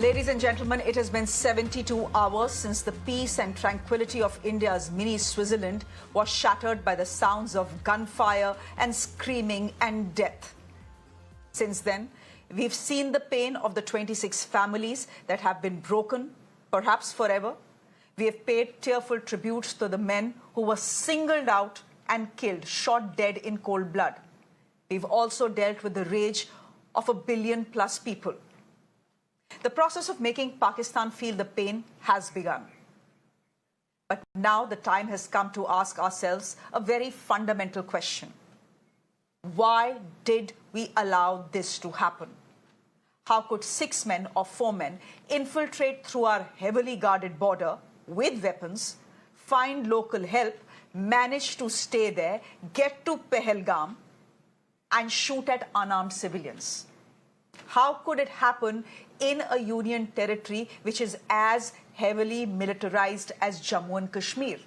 Ladies and gentlemen, it has been 72 hours since the peace and tranquility of India's mini Switzerland was shattered by the sounds of gunfire and screaming and death. Since then, we've seen the pain of the 26 families that have been broken, perhaps forever. We have paid tearful tributes to the men who were singled out and killed, shot dead in cold blood. We've also dealt with the rage of 1 billion+ people. The process of making Pakistan feel the pain has begun. But now the time has come to ask ourselves a very fundamental question. Why did we allow this to happen? How could 6 men or 4 men infiltrate through our heavily guarded border with weapons, find local help, manage to stay there, get to Pahalgam and shoot at unarmed civilians? How could it happen in a union territory which is as heavily militarized as Jammu and Kashmir?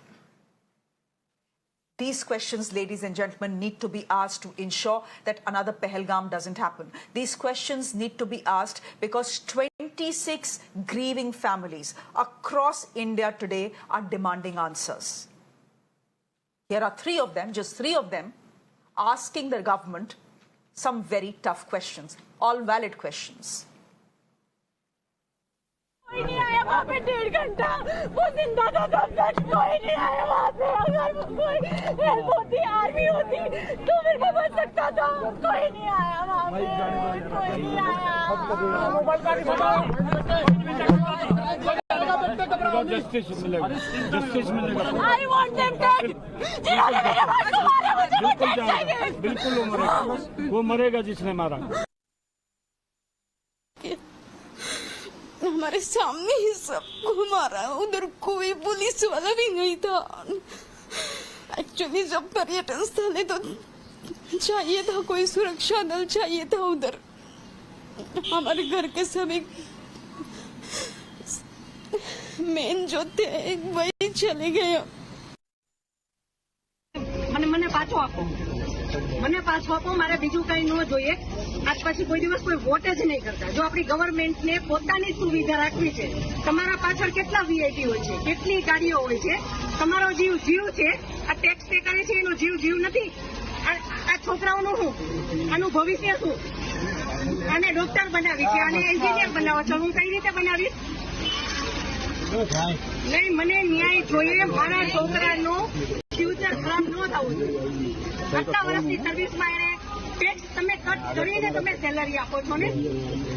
These questions, ladies and gentlemen, need to be asked to ensure that another Pahalgam doesn't happen. These questions need to be asked because 26 grieving families across India today are demanding answers. Here are 3 of them, just 3 of them, asking the government some very tough questions, all valid questions. कोई नहीं आया वहाँ पे 1.5 घंटा वो जिंदा था तब तक कोई नहीं आया वहाँ पे अगर कोई हेल्प होती आर्मी होती तो मेरे को बच सकता था कोई नहीं आया वहाँ पे कोई नहीं आया जस्टिस मिलेगा I want them dead जिन्होंने मेरे भाई को मारा मुझे वो dead चाहिए बिल्कुल वो मरेगा जिसने मारा हमारे सामने ही सबको मारा उधर कोई पुलिस वाला भी नहीं था एक्चुअली जब पर्यटन स्थल है तो चाहिए था कोई सुरक्षा दल चाहिए था उधर हमारे घर के सभी मेन जो थे वही चले गए મને પાછો આપો મારે બીજું કઈ ન જોઈએ આજ પછી કોઈ દિવસ કોઈ વોટ જ નહીં કરતા જો આપણી ગવર્નમેન્ટને પોતાની સુવિધા રાખવી છે તમારા પાછળ કેટલા વીઆઈપી હોય છે કેટલી ગાડીઓ હોય છે તમારો જીવ જીવ છે આ ટેક્સ પે કરે છે એનો જીવ જીવ નથી આ છોકરાઓનું શું આનું ભવિષ્ય શું આને ડોક્ટર બનાવી છે આને એન્જિનિયર બનાવો છો હું કઈ રીતે બનાવીશ નહીં મને ન્યાય જોઈએ મારા છોકરાનો ફ્યુચર ખરાબ ન થવું જોઈએ આટલા વર્ષની સર્વિસમાં એને ટેક્સ તમે કટ કરીને તમે સેલરી આપો છો ને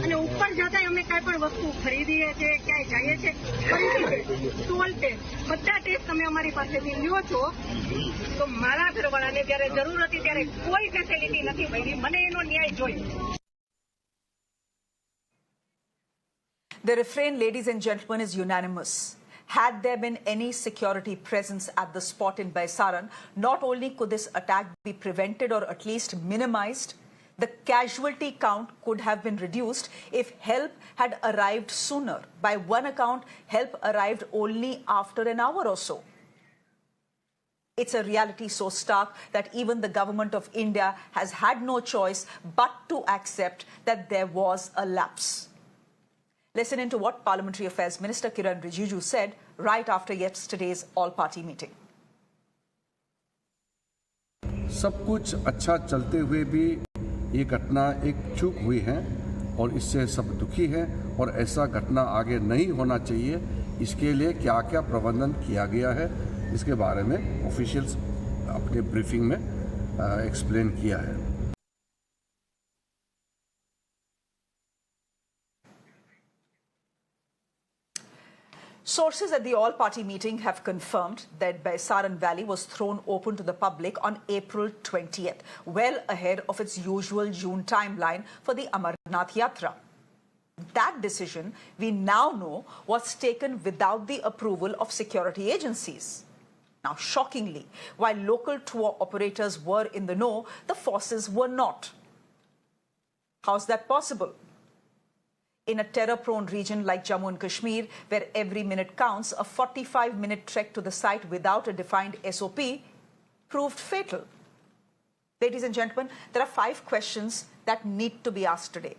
અને ઉપર જતા અમે કઈ પણ વસ્તુ ખરીદીએ છીએ ક્યાંય જઈએ છીએ ખરીદીએ ટોલ ટેક્સ બધા ટેક્સ તમે અમારી પાસેથી લ્યો છો તો મારા ઘરવાળાને જ્યારે જરૂર હતી ત્યારે કોઈ ફેસિલિટી નથી મળી મને એનો ન્યાય જોઈએ. The refrain, ladies and gentlemen, is unanimous. Had there been any security presence at the spot in Baisaran, not only could this attack be prevented or at least minimized, the casualty count could have been reduced if help had arrived sooner. By one account, help arrived only after an hour or so. It's a reality so stark that even the government of India has had no choice but to accept that there was a lapse. Listen into what Parliamentary Affairs Minister Kiran Rijiju said right after yesterday's all-party meeting. सब कुछ अच्छा चलते हुए भी ये घटना एक चूक हुई है और इससे सब दुखी हैं और ऐसा घटना आगे नहीं होना चाहिए इसके लिए क्या क्या प्रबंधन किया गया है इसके बारे में ऑफिशियल्स अपने ब्रीफिंग में एक्सप्लेन किया है. Sources at the all-party meeting have confirmed that Baisaran Valley was thrown open to the public on April 20th, well ahead of its usual June timeline for the Amarnath Yatra. That decision, we now know, was taken without the approval of security agencies. Now, shockingly, while local tour operators were in the know, the forces were not. How's that possible? In a terror-prone region like Jammu and Kashmir, where every minute counts, a 45-minute trek to the site without a defined SOP proved fatal. Ladies and gentlemen, there are 5 questions that need to be asked today.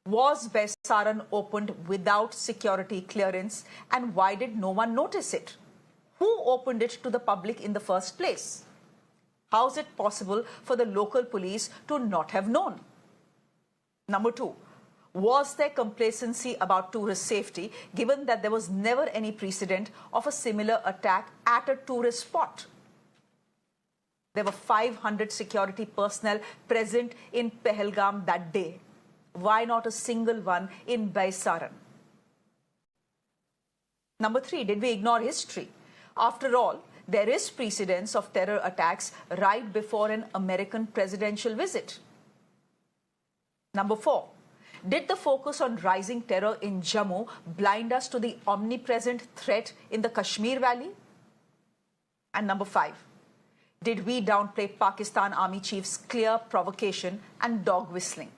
Was Baisaran opened without security clearance, and why did no one notice it? Who opened it to the public in the first place? How is it possible for the local police to not have known? Number 2, was there complacency about tourist safety, given that there was never any precedent of a similar attack at a tourist spot? There were 500 security personnel present in Pahalgam that day. Why not a single one in Baisaran? Number 3, did we ignore history? After all, there is precedence of terror attacks right before an American presidential visit. Number 4, did the focus on rising terror in Jammu blind us to the omnipresent threat in the Kashmir Valley? And number 5, did we downplay Pakistan Army Chief's clear provocation and dog whistling?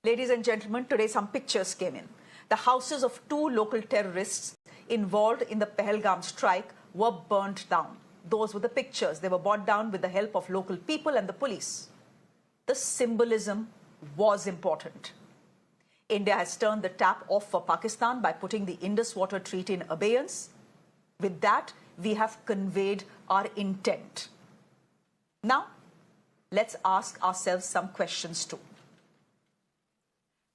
Ladies and gentlemen, today some pictures came in. The houses of 2 local terrorists involved in the Pahalgam strike were burnt down. Those were the pictures. They were brought down with the help of local people and the police. The symbolism was important. India has turned the tap off for Pakistan by putting the Indus Water Treaty in abeyance. With that, we have conveyed our intent. Now, let's ask ourselves some questions too.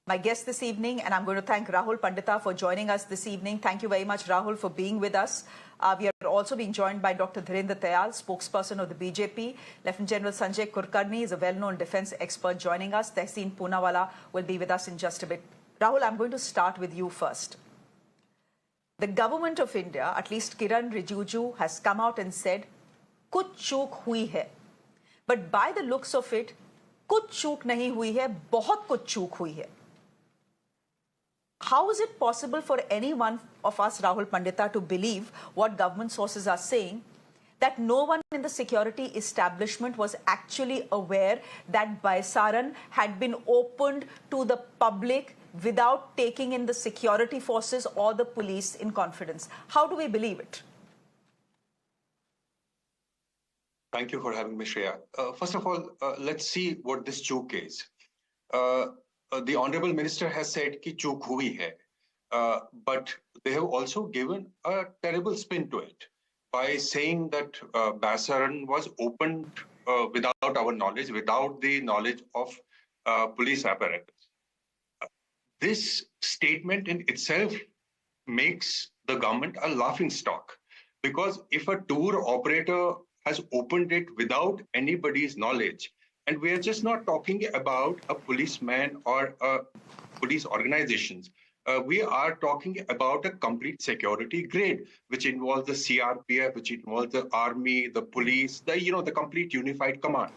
My guest this evening, and I'm going to thank Rahul Pandita for joining us this evening. Thank you very much, Rahul, for being with us. We are also being joined by Dr. Dhirendra Tayal, spokesperson of the BJP. Lieutenant General Sanjay Kulkarni is a well-known defense expert joining us. Tehseen Poonawala will be with us in just a bit. Rahul, I'm going to start with you first. The government of India, at least Kiran Rijiju, has come out and said, "Kuch chook hui hai." But by the looks of it, kuch chook nahi hui hai, bahut kuch chook hui hai. How is it possible for any one of us, Rahul Pandita, to believe what government sources are saying, that no one in the security establishment was actually aware that Baisaran had been opened to the public without taking in the security forces or the police in confidence? How do we believe it? Thank you for having me, Shreya. First of all, let's see what this chook is. The Honorable Minister has said ki chook hui hai, but they have also given a terrible spin to it by saying that Baisaran was opened without our knowledge, without the knowledge of police apparatus. This statement in itself makes the government a laughing stock, because if a tour operator has opened it without anybody's knowledge, and we are just not talking about a policeman or a police organizations. We are talking about a complete security grid, which involves the CRPF, which involves the army, the police, the complete unified command.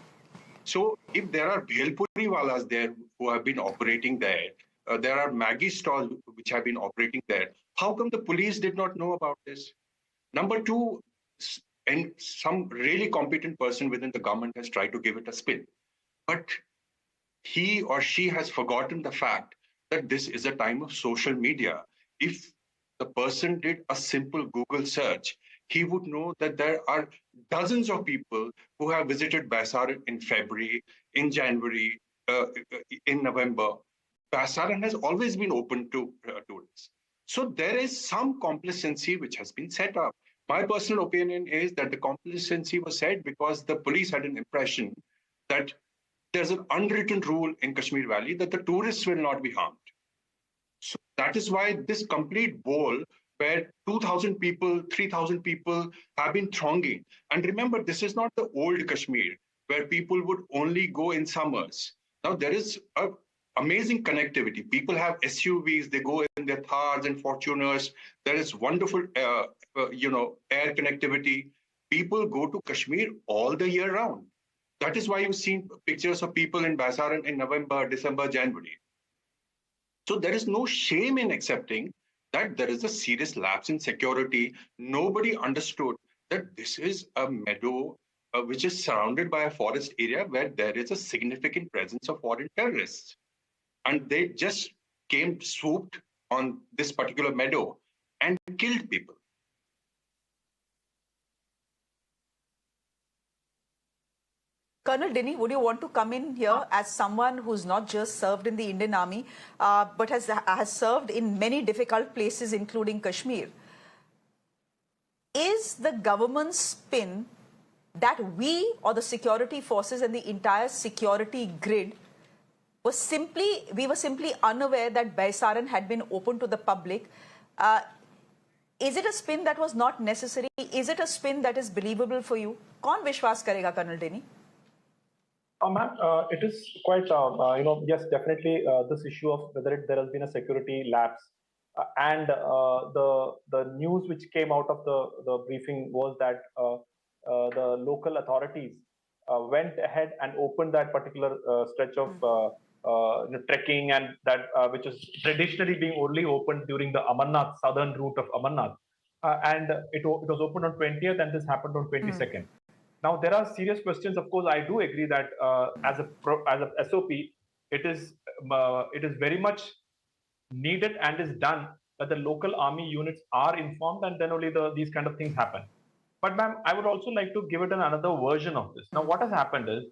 So if there are Bhelpuri walas there who have been operating there, there are Maggie stalls which have been operating there, how come the police did not know about this? Number 2, and some really competent person within the government has tried to give it a spin. But he or she has forgotten the fact that this is a time of social media. If the person did a simple Google search, he would know that there are dozens of people who have visited Baisaran in February, in January, in November. Baisaran has always been open to tourists. So there is some complacency which has been set up. My personal opinion is that the complacency was set because the police had an impression that there's an unwritten rule in Kashmir Valley that the tourists will not be harmed. So that is why this complete bowl where 2,000 people, 3,000 people have been thronging. And remember, this is not the old Kashmir where people would only go in summers. Now there is an amazing connectivity. People have SUVs, they go in their Thars and Fortuners. There is wonderful, air connectivity. People go to Kashmir all the year round. That is why you've seen pictures of people in Baisaran in November, December, January. So there is no shame in accepting that there is a serious lapse in security. Nobody understood that this is a meadow which is surrounded by a forest area where there is a significant presence of foreign terrorists. And they just swooped on this particular meadow and killed people. Colonel Dinny, would you want to come in here as someone who's not just served in the Indian Army, but has served in many difficult places, including Kashmir? Is the government's spin that we or the security forces and the entire security grid we were simply unaware that Baisaran had been open to the public? Is it a spin that was not necessary? Is it a spin that is believable for you? Kaun vishwas karega, Colonel Dinny? Ma'am, it is quite, yes, definitely this issue of whether there has been a security lapse and the news which came out of the briefing was that the local authorities went ahead and opened that particular stretch of trekking and that which is traditionally being only opened during the Amarnath, southern route of Amarnath. And it was opened on 20th and this happened on 22nd. Now, there are serious questions. Of course, I do agree that as a SOP, it is very much needed and is done that the local army units are informed and then only these kind of things happen. But ma'am, I would also like to give it another version of this. Now, what has happened is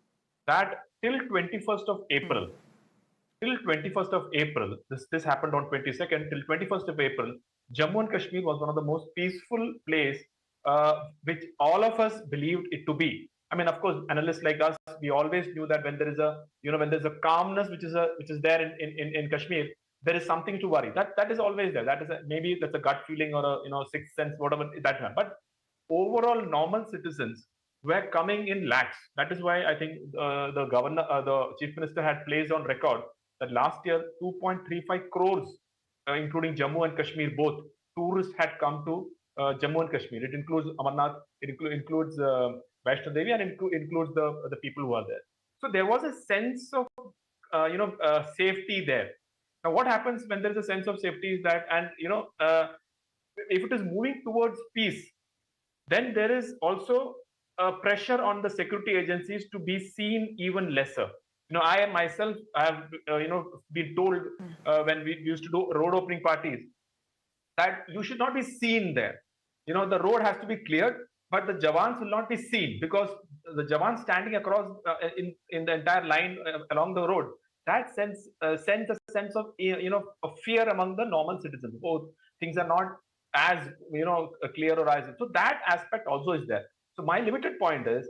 that till 21st of April, this happened on 22nd, till 21st of April, Jammu and Kashmir was one of the most peaceful place which all of us believed it to be. I mean, of course, analysts like us, we always knew that when there is a calmness which is there in Kashmir, there is something to worry. That is always there. That is maybe that's a gut feeling or a sixth sense, whatever that. But overall, normal citizens were coming in lakhs. That is why I think the governor, the chief minister, had placed on record that last year 2.35 crores, including Jammu and Kashmir both, tourists had come to Jammu and Kashmir. It includes Amarnath, it includes Vaishno Devi, and it includes the people who are there. So there was a sense of safety there. Now, what happens when there is a sense of safety is that, and if it is moving towards peace, then there is also a pressure on the security agencies to be seen even lesser. I myself have been told when we used to do road opening parties that you should not be seen there. The road has to be cleared, but the Jawans will not be seen because the Jawans standing across in the entire line along the road, that sends a sense of of fear among the normal citizens. Oh, things are not as clear or as so that aspect also is there. So my limited point is,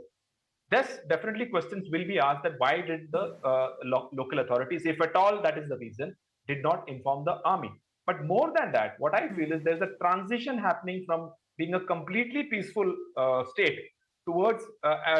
yes, definitely questions will be asked that why did the local authorities, if at all that is the reason, did not inform the army. But more than that, what I feel is there's a transition happening from being a completely peaceful state towards from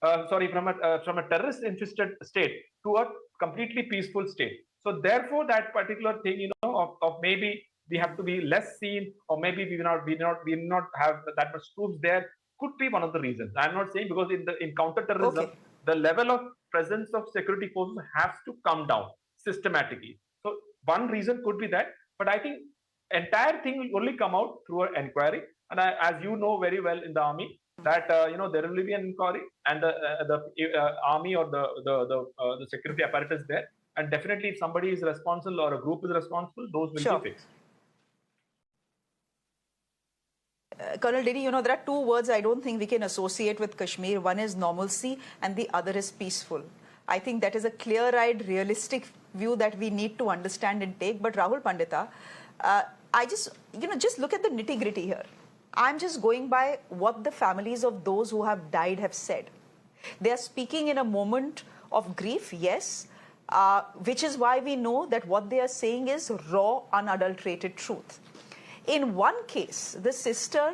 a terrorist-infested state to a completely peaceful state. So therefore, that particular thing, of maybe we have to be less seen, or maybe we not have that much troops there, could be one of the reasons. I'm not saying because in counter-terrorism, the level of presence of security forces has to come down systematically. So one reason could be that, but I think entire thing will only come out through an inquiry. And as you know very well in the army, that there will be an inquiry, and the army or the security apparatus there, and definitely if somebody is responsible or a group is responsible, those will be fixed. Colonel Dinny, there are two words I don't think we can associate with Kashmir. One is normalcy and the other is peaceful. I think that is a clear-eyed, realistic view that we need to understand and take. But Rahul Pandita, I just look at the nitty-gritty here. I'm just going by what the families of those who have died have said. They are speaking in a moment of grief, yes, which is why we know that what they are saying is raw, unadulterated truth. In one case, the sister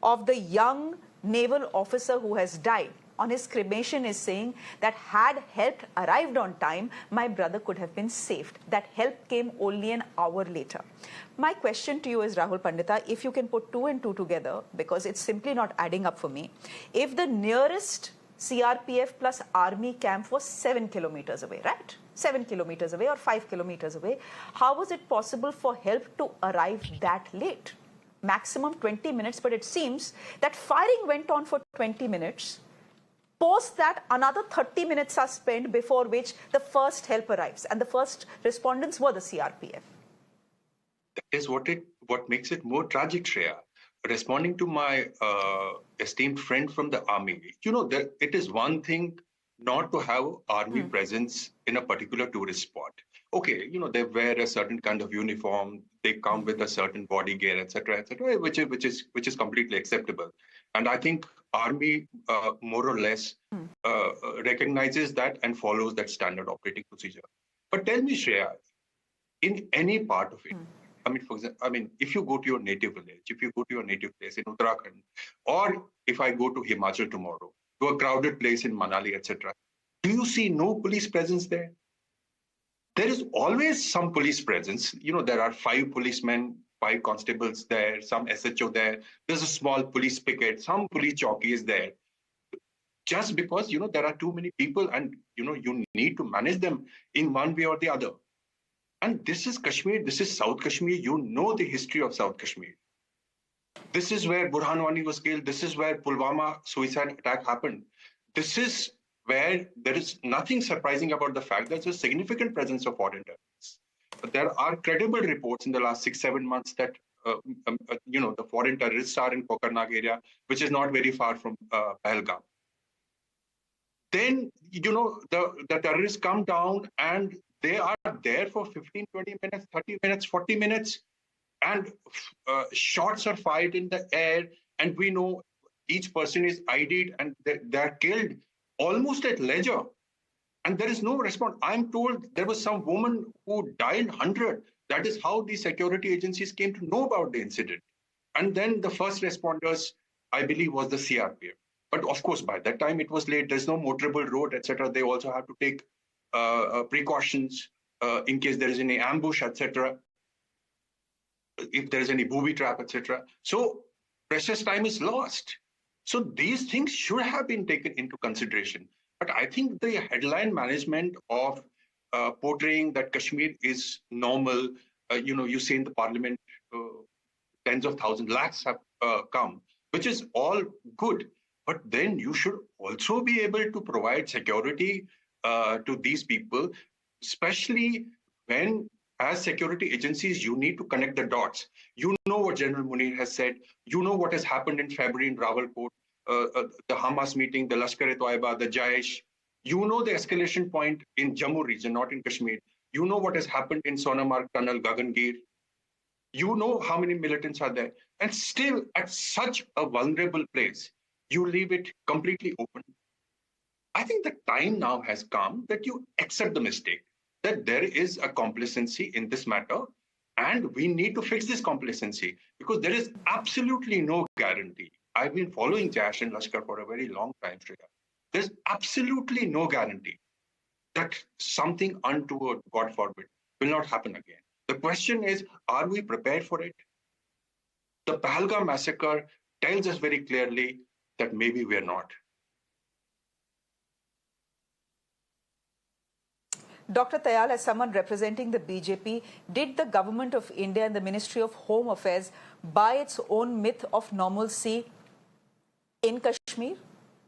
of the young naval officer who has died on his cremation is saying that had help arrived on time, my brother could have been saved. That help came only an hour later. My question to you is, Rahul Pandita, if you can put two and two together, because it's simply not adding up for me. If the nearest CRPF plus army camp was 7 kilometers away, right? 7 kilometers away or 5 kilometers away, how was it possible for help to arrive that late? Maximum 20 minutes, but it seems that firing went on for 20 minutes. Post that, another 30 minutes are spent before which the first help arrives, and the first respondents were the CRPF. That is what makes it more tragic, Shreya. responding to my esteemed friend from the army, it is one thing not to have army presence in a particular tourist spot. Okay, they wear a certain kind of uniform, they come with a certain body gear, etc., which is completely acceptable. And I think army more or less recognizes that and follows that standard operating procedure. But tell me, Shreya, in any part of it, for example, if you go to your native village, if you go to your native place in Uttarakhand, or if I go to Himachal tomorrow, to a crowded place in Manali, etc., do you see no police presence there? There is always some police presence. There are 5 policemen, 5 constables there, some SHO there. There's a small police picket, some police jockey is there. Just because, there are too many people and, you need to manage them in one way or the other. And this is Kashmir, this is South Kashmir. You know the history of South Kashmir. This is where Burhan Wani was killed. This is where Pulwama suicide attack happened. This is where there is nothing surprising about the fact that there's a significant presence of foreign terrorists. But there are credible reports in the last 6-7 months that, the foreign terrorists are in Kokarnag area, which is not very far from Pahalgam. Then, the terrorists come down and they are there for 15, 20 minutes, 30 minutes, 40 minutes, and shots are fired in the air. And we know each person is ID'd and they're killed almost at leisure. And there is no response. I'm told there was some woman who died 100. That is how the security agencies came to know about the incident. And then the first responders, I believe, was the CRPF. But of course, by that time, it was late. There's no motorable road, etc. They also have to take precautions in case there is any ambush, etc. If there is any booby trap, etc. So precious time is lost. So these things should have been taken into consideration. But I think the headline management of portraying that Kashmir is normal, you say in the parliament, tens of thousands, lakhs have come, which is all good. But then you should also be able to provide security to these people, especially when, as security agencies, you need to connect the dots. You know what General Munir has said. You know what has happened in February in Rawalkot, the Hamas meeting, the Lashkar-e-Toiba, the Jaish. You know the escalation point in Jammu region, not in Kashmir. You know what has happened in Sonamarg Tunnel, Gagangir. You know how many militants are there. And still, at such a vulnerable place, you leave it completely open. I think the time now has come that you accept the mistake, that there is a complacency in this matter, and we need to fix this complacency because there is absolutely no guarantee. I've been following Jaish and Lashkar for a very long time, Shreya. There's absolutely no guarantee that something untoward, God forbid, will not happen again. The question is, are we prepared for it? The Pahalgam Massacre tells us very clearly that maybe we're not. Dr. Tayal, as someone representing the BJP, did the government of India and the Ministry of Home Affairs buy its own myth of normalcy in Kashmir?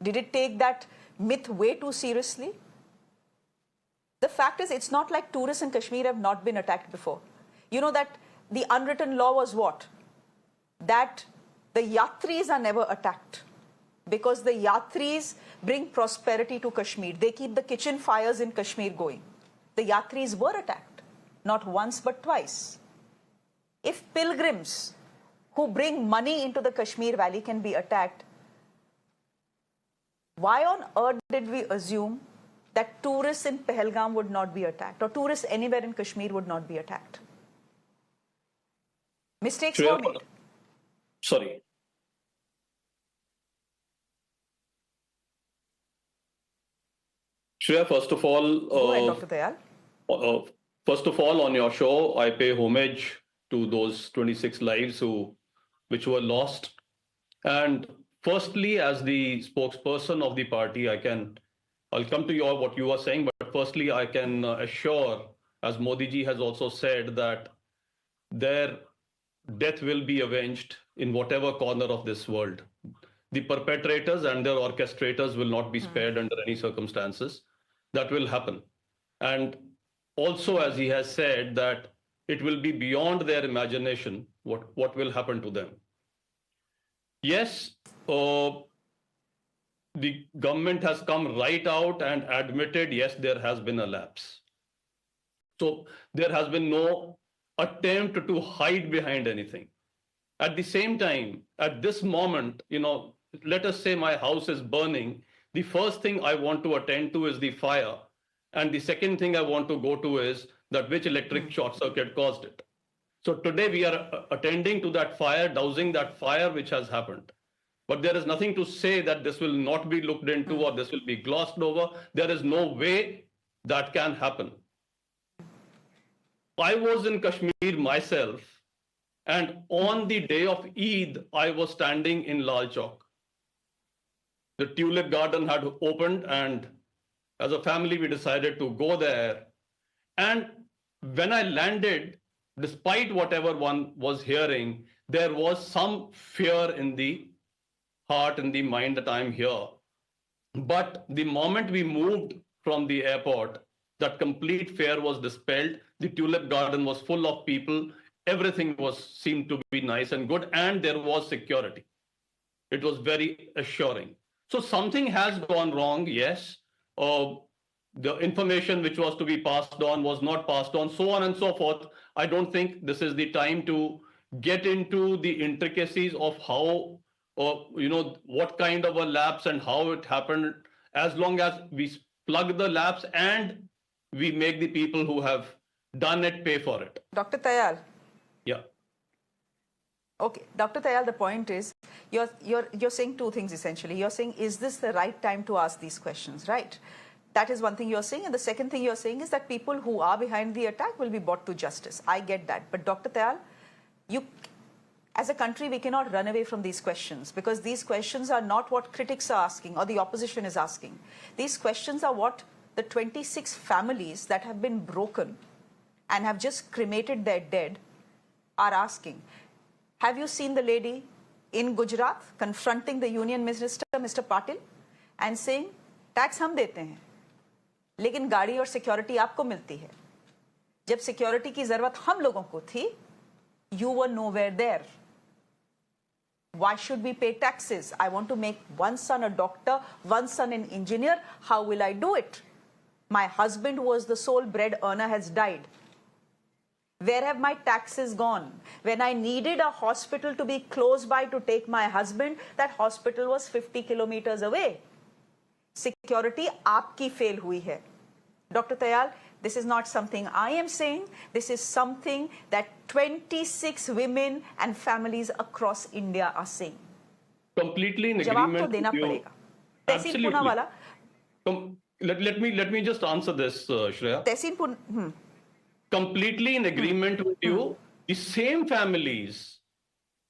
Did it take that myth way too seriously? The fact is, it's not like tourists in Kashmir have not been attacked before. You know that the unwritten law was what? That the yatris are never attacked because the yatris bring prosperity to Kashmir. They keep the kitchen fires in Kashmir going. The yatris were attacked, not once but twice. If pilgrims who bring money into the Kashmir Valley can be attacked, why on earth did we assume that tourists in Pahalgam would not be attacked or tourists anywhere in Kashmir would not be attacked? Mistakes were made. Sorry. Shreya, first of all, Go ahead, Dr. Tayal. First of all, on your show, I pay homage to those 26 lives which were lost. And firstly, as the spokesperson of the party, I'll come to what you are saying, but firstly, I can assure, as Modi ji has also said, that their death will be avenged in whatever corner of this world. The perpetrators and their orchestrators will not be spared under any circumstances. That will happen. And also, as he has said, that it will be beyond their imagination what will happen to them. Yes, the government has come right out and admitted, yes, there has been a lapse. So there has been no attempt to hide behind anything. At the same time, at this moment, let us say my house is burning. The first thing I want to attend to is the fire. And the second thing I want to go to is that which electric short circuit caused it. So today we are attending to that fire, dousing that fire which has happened. But there is nothing to say that this will not be looked into or this will be glossed over. There is no way that can happen. I was in Kashmir myself, and on the day of Eid, I was standing in Lal Chowk. The tulip garden had opened, and as a family, we decided to go there. And when I landed, despite whatever one was hearing, there was some fear in the heart, in the mind that I'm here. But the moment we moved from the airport, that complete fear was dispelled. The tulip garden was full of people. Everything seemed to be nice and good, and there was security. It was very assuring. So something has gone wrong, yes. The information which was to be passed on was not passed on, so on and so forth. I don't think this is the time to get into the intricacies of how, what kind of a lapse and how it happened, as long as we plug the lapse and we make the people who have done it pay for it. Dr. Tayal. Yeah. Okay, Dr. Tayal, the point is, you're saying two things essentially. You're saying, is this the right time to ask these questions, right? That is one thing you're saying. And the second thing you're saying is that people who are behind the attack will be brought to justice. I get that. But Dr. Tayal, as a country, we cannot run away from these questions, because these questions are not what critics are asking or the opposition is asking. These questions are what the 26 families that have been broken and have just cremated their dead are asking. Have you seen the lady in Gujarat confronting the union minister, Mr. Patil, and saying, tax हम देते हैं, लेकिन गाड़ी और security आपको मिलती है. जब सिक्योरिटी की जरूरत हम लोगों को थी, you were nowhere there. Why should we pay taxes? I want to make one son a doctor, one son an engineer. How will I do it? My husband, who was the sole bread earner, has died. Where have my taxes gone? When I needed a hospital to be close by to take my husband, that hospital was 50 kilometers away. Security aapki fail hui hai. Dr. Tayal, this is not something I am saying. This is something that 26 women and families across India are saying. Completely in जवाब agreement तो देना with you. पड़ेगा. तहसील पूना वाला. Let me just answer this, Shreya. Tehsil Poona. Completely in agreement with you. The same families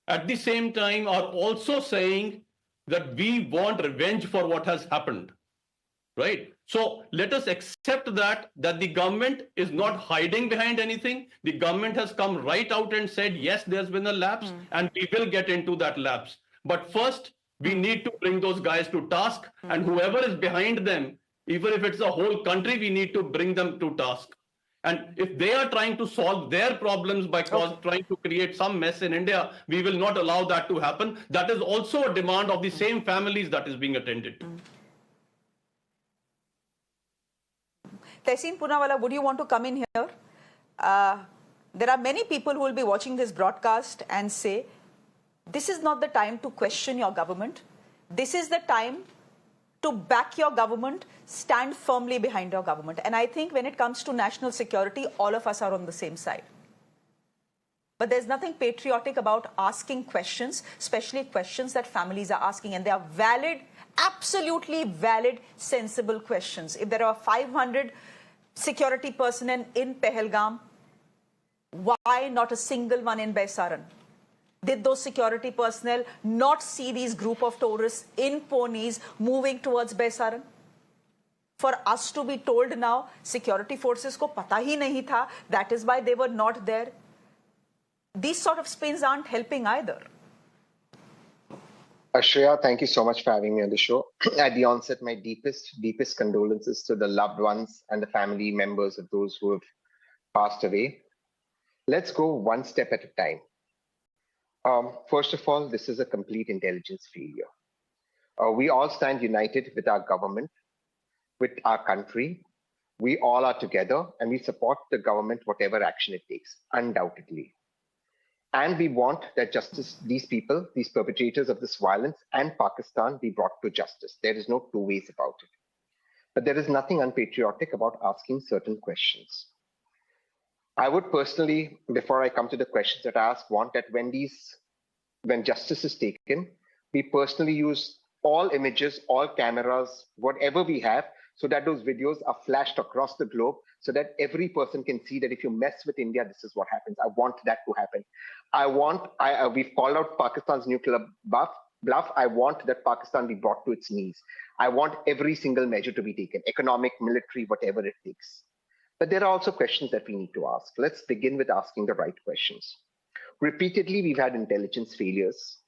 at the same time are also saying that we want revenge for what has happened, right? So let us accept that the government is not hiding behind anything. The government has come right out and said, yes, there's been a lapse, and we will get into that lapse. But first, we need to bring those guys to task, and whoever is behind them, even if it's a whole country, we need to bring them to task. And if they are trying to solve their problems by trying to create some mess in India, we will not allow that to happen. That is also a demand of the same families that is being attended to. Tehseen Poonawala, would you want to come in here? There are many people who will be watching this broadcast and say, this is not the time to question your government. This is the time to back your government, stand firmly behind your government. And I think when it comes to national security, all of us are on the same side. But there's nothing patriotic about asking questions, especially questions that families are asking. And they are valid, absolutely valid, sensible questions. If there are 500 security personnel in Pahalgam, why not a single one in Baisaran? Did those security personnel not see these group of tourists in ponies moving towards Baisaran? For us to be told now, security forces ko pata hi nahi tha, that is why they were not there. These sort of spins aren't helping either. Shreya, thank you so much for having me on the show. At the onset, my deepest condolences to the loved ones and the family members of those who have passed away. Let's go one step at a time. First of all, this is a complete intelligence failure. We all stand united with our government, with our country. We all are together and we support the government, whatever action it takes, undoubtedly. And we want that justice, these people, these perpetrators of this violence and Pakistan be brought to justice. There is no two ways about it. But there is nothing unpatriotic about asking certain questions. I would personally, before I come to the questions that I ask, want that when justice is taken, we personally use all images, all cameras, whatever we have, so that those videos are flashed across the globe, so that every person can see that if you mess with India, this is what happens. I want that to happen. We've called out Pakistan's nuclear bluff. I want that Pakistan be brought to its knees. I want every single measure to be taken, economic, military, whatever it takes. But there are also questions that we need to ask. Let's begin with asking the right questions. Repeatedly, we've had intelligence failures.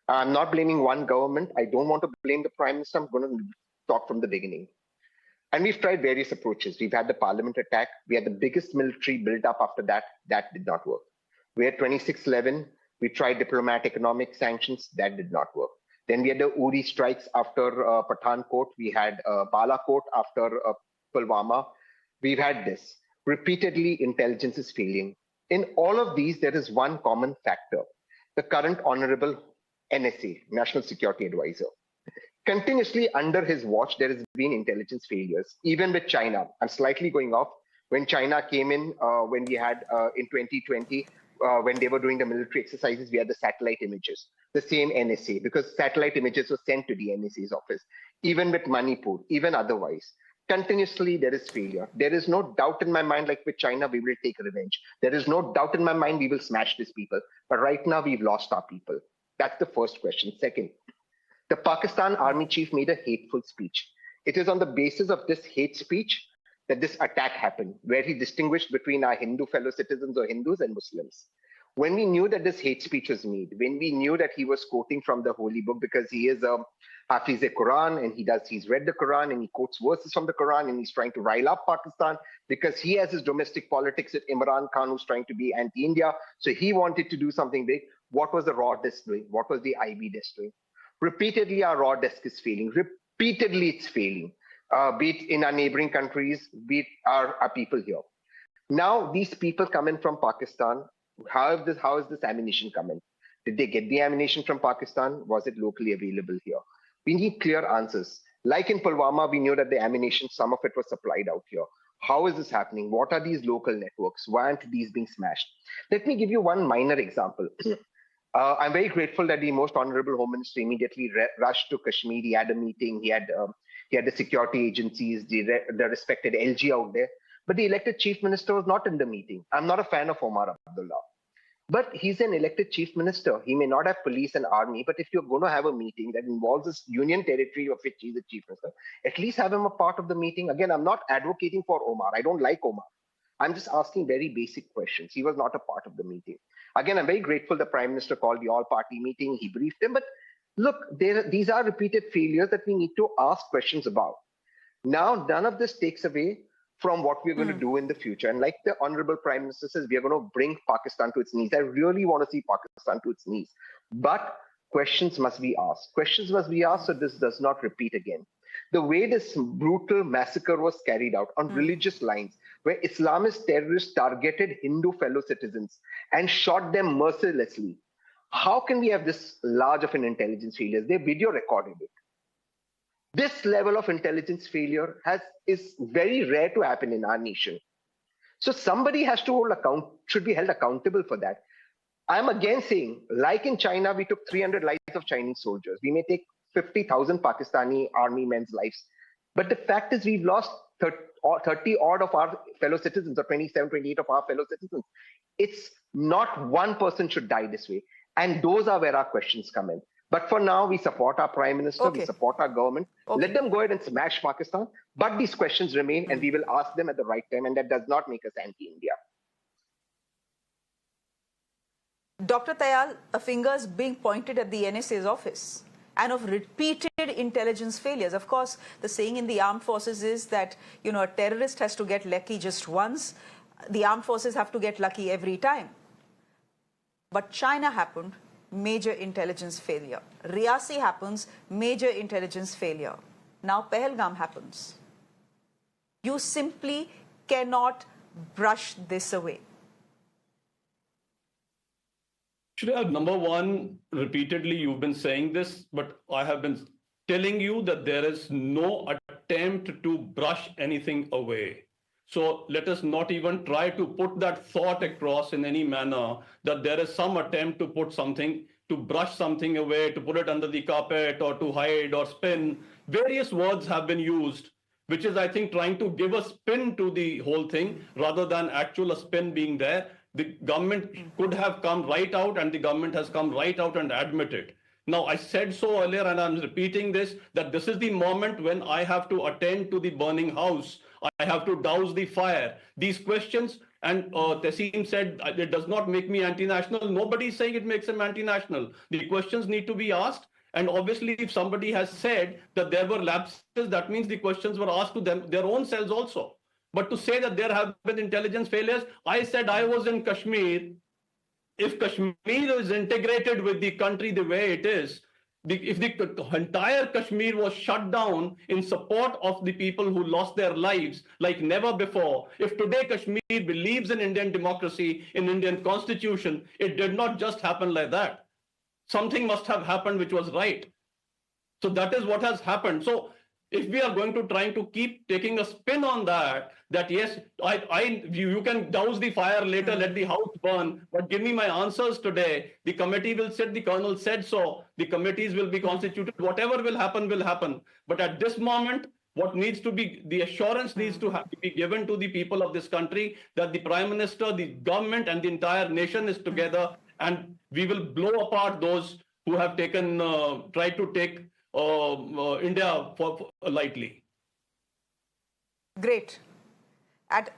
I'm not blaming one government. I don't want to blame the Prime Minister. I'm going to talk from the beginning. And we've tried various approaches. We've had the parliament attack. We had the biggest military build-up after that. That did not work. We had 26/11. We tried diplomatic economic sanctions. That did not work. Then we had the Uri strikes after Pathankot. We had Balakot after Pulwama. We've had this. Repeatedly, intelligence is failing. In all of these, there is one common factor. The current Honorable NSA, National Security Advisor. Continuously under his watch, there has been intelligence failures, even with China. I'm slightly going off. When China came in, when we had in 2020, when they were doing the military exercises, we had the satellite images, the same NSA, because satellite images were sent to the NSA's office, even with Manipur, even otherwise. Continuously, there is failure. There is no doubt in my mind, like with China, we will take revenge. There is no doubt in my mind, we will smash these people. But right now, we've lost our people. That's the first question. Second, the Pakistan Army Chief made a hateful speech. It is on the basis of this hate speech that this attack happened, where he distinguished between our Hindu fellow citizens or Hindus and Muslims. When we knew that this hate speech was made, when we knew that he was quoting from the holy book, because he is a Hafiz-e-Quran and he's read the Quran and he quotes verses from the Quran and he's trying to rile up Pakistan because he has his domestic politics with Imran Khan, who's trying to be anti-India. So he wanted to do something big. What was the raw desk doing? What was the IB desk doing? Repeatedly, our raw desk is failing. Repeatedly, it's failing. Be it in our neighboring countries, be it our people here. Now, these people come in from Pakistan. How is this ammunition coming? Did they get the ammunition from Pakistan? Was it locally available here? We need clear answers. Like in Pulwama, we knew that the ammunition, some of it was supplied out here. How is this happening? What are these local networks? Why aren't these being smashed? Let me give you one minor example. I'm very grateful that the Most Honorable Home Minister immediately rushed to Kashmir. He had a meeting. He had the security agencies, the respected LG out there. But the elected chief minister was not in the meeting. I'm not a fan of Omar Abdullah. But he's an elected chief minister. He may not have police and army, but if you're going to have a meeting that involves this union territory of which he's the chief minister, at least have him a part of the meeting. Again, I'm not advocating for Omar. I don't like Omar. I'm just asking very basic questions. He was not a part of the meeting. Again, I'm very grateful the Prime Minister called the all-party meeting. He briefed him. But look, these are repeated failures that we need to ask questions about. Now, none of this takes away from what we're going to do in the future. And like the Honorable Prime Minister says, we are going to bring Pakistan to its knees. I really want to see Pakistan to its knees. But questions must be asked. Questions must be asked so this does not repeat again. The way this brutal massacre was carried out on religious lines, where Islamist terrorists targeted Hindu fellow citizens and shot them mercilessly. How can we have this large of an intelligence failure? They video recorded it. This level of intelligence failure is very rare to happen in our nation. So somebody has to should be held accountable for that. I'm again saying, like in China, we took 300 lives of Chinese soldiers. We may take 50,000 Pakistani army men's lives. But the fact is we've lost 30 odd of our fellow citizens, or 27, 28 of our fellow citizens. It's not one person should die this way. And those are where our questions come in. But for now, we support our Prime Minister, we support our government. Let them go ahead and smash Pakistan. But these questions remain and we will ask them at the right time. And that does not make us anti-India. Dr. Tayal, a finger is being pointed at the NSA's office and of repeated intelligence failures. Of course, the saying in the armed forces is that, a terrorist has to get lucky just once. The armed forces have to get lucky every time. But China happened. major intelligence failure. Riyasi happens, major intelligence failure. Now Pahalgam happens. You simply cannot brush this away. Shreya, number one, repeatedly you've been saying this, but I have been telling you that there is no attempt to brush anything away. So let us not even try to put that thought across in any manner that there is some attempt to put something, to brush something away, to put it under the carpet or to hide or spin. Various words have been used, which is, I think, trying to give a spin to the whole thing rather than actual a spin being there. The government could have come right out, and the government has come right out and admitted. Now, I said so earlier, and I'm repeating this, that this is the moment when I have to attend to the burning house. I have to douse the fire. These questions, and Tessim said, it does not make me anti-national. Nobody is saying it makes him anti-national. The questions need to be asked. And obviously, if somebody has said that there were lapses, that means the questions were asked to them, their own selves also. But to say that there have been intelligence failures, I said I was in Kashmir. If Kashmir is integrated with the country the way it is, if the entire Kashmir was shut down in support of the people who lost their lives like never before, if today Kashmir believes in Indian democracy, in Indian constitution, it did not just happen like that. Something must have happened which was right. So that is what has happened. So if we are going to try to keep taking a spin on that yes, you can douse the fire later, let the house burn, but give me my answers today. The committee will sit, the colonel said so, the committees will be constituted, whatever will happen, will happen. But at this moment, what needs to be, the assurance needs to be given to the people of this country that the Prime Minister, the government and the entire nation is together, and we will blow apart those who have taken, tried to take India for lightly. Great.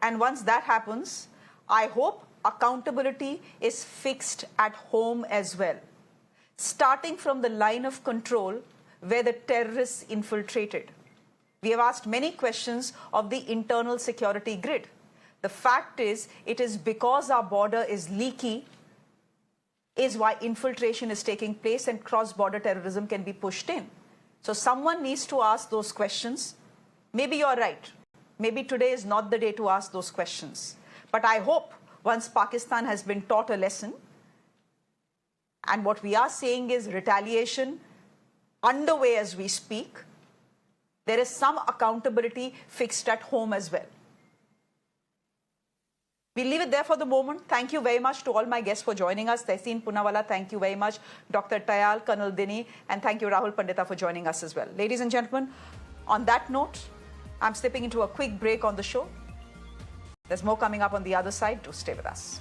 And once that happens, I hope accountability is fixed at home as well, starting from the line of control where the terrorists infiltrated. We have asked many questions of the internal security grid. The fact is, it is because our border is leaky is why infiltration is taking place and cross-border terrorism can be pushed in. So someone needs to ask those questions. Maybe you're right. Maybe today is not the day to ask those questions. But I hope once Pakistan has been taught a lesson, and what we are seeing is retaliation underway as we speak, there is some accountability fixed at home as well. We'll leave it there for the moment. Thank you very much to all my guests for joining us. Tehseen Poonawalla, thank you very much. Dr. Tayal, Colonel Dini, and thank you Rahul Pandita for joining us as well. Ladies and gentlemen, on that note, I'm slipping into a quick break on the show. There's more coming up on the other side. Do stay with us.